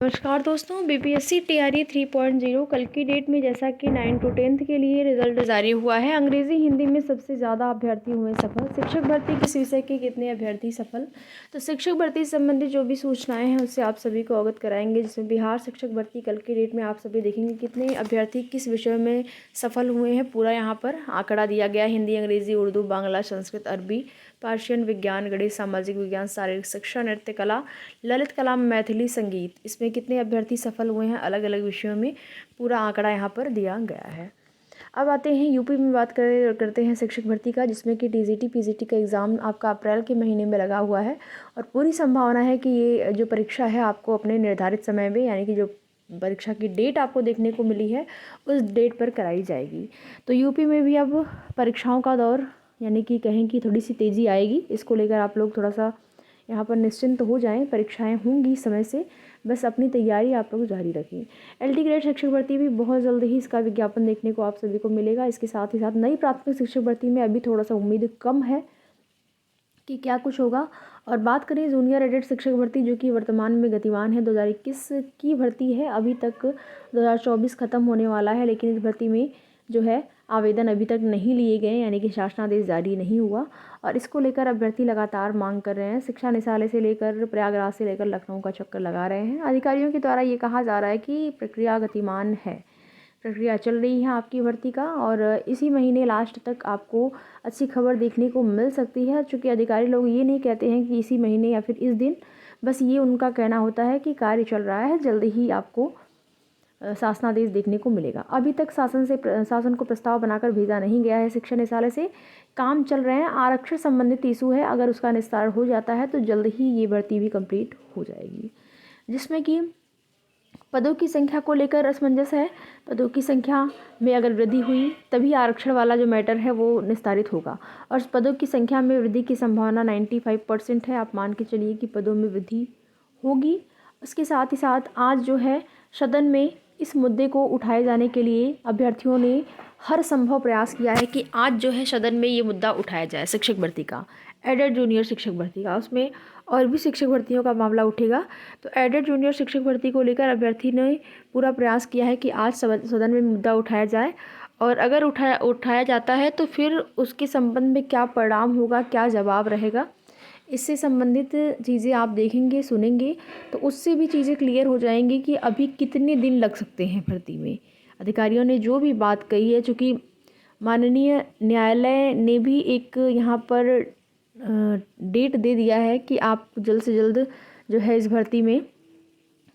नमस्कार दोस्तों, BPSC TRE 3.0 कल की डेट में जैसा कि 9 to 10th के लिए रिजल्ट जारी हुआ है। अंग्रेजी हिंदी में सबसे ज़्यादा अभ्यर्थी हुए सफल। शिक्षक भर्ती किस विषय के कितने अभ्यर्थी सफल, तो शिक्षक भर्ती संबंधी जो भी सूचनाएं हैं उससे आप सभी को अवगत कराएंगे। जिसमें बिहार शिक्षक भर्ती कल की डेट में आप सभी देखेंगे कितने अभ्यर्थी किस विषय में सफल हुए हैं। पूरा यहाँ पर आंकड़ा दिया गया है। हिंदी, अंग्रेजी, उर्दू, बांग्ला, संस्कृत, अरबी, पर्शियन, विज्ञान, गणित, सामाजिक विज्ञान, शारीरिक शिक्षा, नृत्य कला, ललित कला, मैथिली, संगीत, इसमें कितने अभ्यर्थी सफल हुए हैं अलग अलग विषयों में। पूरा आंकड़ा यहाँ पर दिया गया है। अब आते हैं यूपी में बात करते हैं शिक्षक भर्ती का, जिसमें कि टीजीटी पीजीटी का एग्ज़ाम आपका अप्रैल के महीने में लगा हुआ है और पूरी संभावना है कि ये जो परीक्षा है आपको अपने निर्धारित समय में, यानी कि जो परीक्षा की डेट आपको देखने को मिली है उस डेट पर कराई जाएगी। तो यूपी में भी अब परीक्षाओं का दौर, यानी कि कहें कि थोड़ी सी तेज़ी आएगी। इसको लेकर आप लोग थोड़ा सा यहाँ पर निश्चिंत हो जाएं। परीक्षाएं होंगी समय से, बस अपनी तैयारी आप लोग जारी रखें। एलटी ग्रेड शिक्षक भर्ती भी बहुत जल्द ही इसका विज्ञापन देखने को आप सभी को मिलेगा। इसके साथ ही साथ नई प्राथमिक शिक्षक भर्ती में अभी थोड़ा सा उम्मीद कम है कि क्या कुछ होगा। और बात करें जूनियर एडेड शिक्षक भर्ती, जो कि वर्तमान में गतिमान है, 2021 की भर्ती है। अभी तक 2024 ख़त्म होने वाला है, लेकिन इस भर्ती में जो है आवेदन अभी तक नहीं लिए गए, यानी कि शासनादेश जारी नहीं हुआ और इसको लेकर अभ्यर्थी लगातार मांग कर रहे हैं। शिक्षा निदेशालय से लेकर प्रयागराज से लेकर लखनऊ का चक्कर लगा रहे हैं। अधिकारियों के द्वारा ये कहा जा रहा है कि प्रक्रिया गतिमान है, प्रक्रिया चल रही है आपकी भर्ती का और इसी महीने लास्ट तक आपको अच्छी खबर देखने को मिल सकती है। चूँकि अधिकारी लोग ये नहीं कहते हैं कि इसी महीने या फिर इस दिन, बस ये उनका कहना होता है कि कार्य चल रहा है, जल्दी ही आपको शासनादेश देखने को मिलेगा। अभी तक शासन को प्रस्ताव बनाकर भेजा नहीं गया है शिक्षा निदेशालय से, काम चल रहे हैं। आरक्षण संबंधित इशू है, अगर उसका निस्तार हो जाता है तो जल्द ही ये भर्ती भी कंप्लीट हो जाएगी। जिसमें कि पदों की संख्या को लेकर असमंजस है। पदों की संख्या में अगर वृद्धि हुई तभी आरक्षण वाला जो मैटर है वो निस्तारित होगा और पदों की संख्या में वृद्धि की संभावना 95% है। आप मान के चलिए कि पदों में वृद्धि होगी। उसके साथ ही साथ आज जो है सदन में इस मुद्दे को उठाए जाने के लिए अभ्यर्थियों ने हर संभव प्रयास किया है कि आज जो है सदन में ये मुद्दा उठाया जाए शिक्षक भर्ती का, एडेड जूनियर शिक्षक भर्ती का। उसमें और भी शिक्षक भर्तियों का मामला उठेगा। तो एडेड जूनियर शिक्षक भर्ती को लेकर अभ्यर्थी ने पूरा प्रयास किया है कि आज सदन में मुद्दा उठाया जाए और अगर उठाया जाता है तो फिर उसके संबंध में क्या परिणाम होगा, क्या जवाब रहेगा, इससे संबंधित चीज़ें आप देखेंगे, सुनेंगे तो उससे भी चीज़ें क्लियर हो जाएंगी कि अभी कितने दिन लग सकते हैं भर्ती में। अधिकारियों ने जो भी बात कही है, चूँकि माननीय न्यायालय ने भी एक यहाँ पर डेट दे दिया है कि आप जल्द से जल्द जो है इस भर्ती में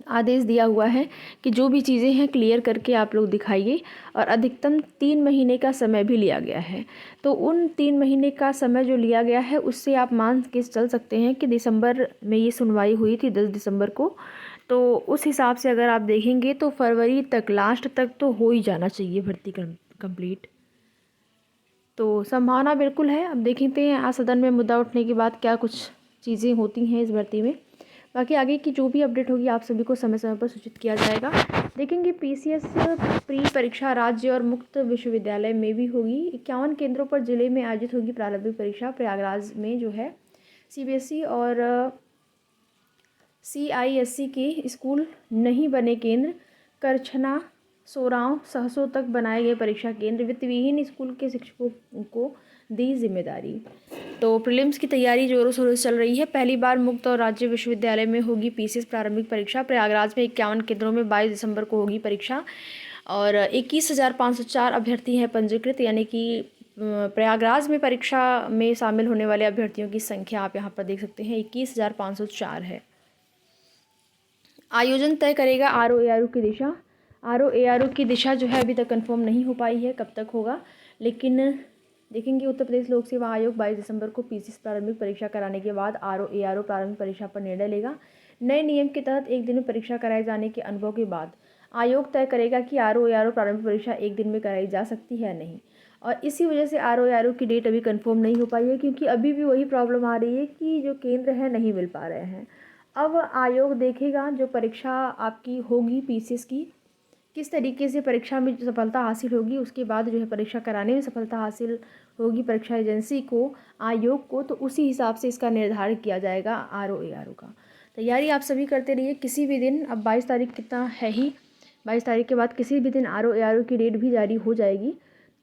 आदेश दिया हुआ है कि जो भी चीज़ें हैं क्लियर करके आप लोग दिखाइए और अधिकतम 3 महीने का समय भी लिया गया है। तो उन 3 महीने का समय जो लिया गया है उससे आप मान के चल सकते हैं कि दिसंबर में ये सुनवाई हुई थी 10 दिसंबर को, तो उस हिसाब से अगर आप देखेंगे तो फरवरी तक, लास्ट तक तो हो ही जाना चाहिए भर्ती कंप्लीट। तो संभावना बिल्कुल है। अब देखते हैं आज सदन में मुद्दा उठने के बाद क्या कुछ चीज़ें होती हैं इस भर्ती में। बाकी आगे की जो भी अपडेट होगी आप सभी को समय समय पर सूचित किया जाएगा। देखेंगे पीसीएस प्री परीक्षा राज्य और मुक्त विश्वविद्यालय में भी होगी। 51 केंद्रों पर जिले में आयोजित होगी प्रारंभिक परीक्षा। प्रयागराज में जो है सीबीएसई और सीआईएससी के स्कूल नहीं बने केंद्र। करछना, सोराव, सहसों तक बनाए गए परीक्षा केंद्र। वित्त विहीन स्कूल के शिक्षकों को दी जिम्मेदारी। तो प्रीलिम्स की तैयारी जोरों शोरों से चल रही है। पहली बार मुक्त और राज्य विश्वविद्यालय में होगी पीसीएस प्रारंभिक परीक्षा। प्रयागराज में 51 केंद्रों में 22 दिसंबर को होगी परीक्षा और 21,504 अभ्यर्थी हैं पंजीकृत, यानी कि प्रयागराज में परीक्षा में शामिल होने वाले अभ्यर्थियों की संख्या आप यहाँ पर देख सकते हैं 21,504 है। आयोजन तय करेगा आरओएआरओ की दिशा। आरओएआरओ की दिशा जो है अभी तक कंफर्म नहीं हो पाई है कब तक होगा, लेकिन देखेंगे उत्तर प्रदेश लोक सेवा आयोग 22 दिसंबर को पीसीएस प्रारंभिक परीक्षा कराने के बाद आरओएआरओ प्रारंभिक परीक्षा पर निर्णय लेगा। नए नियम के तहत एक दिन में परीक्षा कराए जाने के अनुभव के बाद आयोग तय करेगा कि आरओएआरओ प्रारंभिक परीक्षा एक दिन में कराई जा सकती है या नहीं। और इसी वजह से आरओएआरओ की डेट अभी कंफर्म नहीं हो पाई है, क्योंकि अभी भी वही प्रॉब्लम आ रही है कि जो केंद्र है नहीं मिल पा रहे हैं। अब आयोग देखेगा जो परीक्षा आपकी होगी पीसीएस की, किस तरीके से परीक्षा में सफलता हासिल होगी, उसके बाद जो है परीक्षा कराने में सफलता हासिल होगी परीक्षा एजेंसी को, आयोग को, तो उसी हिसाब से इसका निर्धारण किया जाएगा आरओएआरओ का। तैयारी आप सभी करते रहिए। किसी भी दिन, अब 22 तारीख कितना है ही, 22 तारीख के बाद किसी भी दिन आरओ की डेट भी जारी हो जाएगी।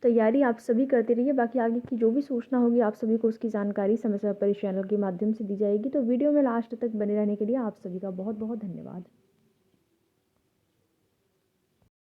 तैयारी आप सभी करते रहिए। बाकी आगे की जो भी सूचना होगी आप सभी को उसकी जानकारी समय समय पर इस चैनल के माध्यम से दी जाएगी। तो वीडियो में लास्ट तक बने रहने के लिए आप सभी का बहुत बहुत धन्यवाद।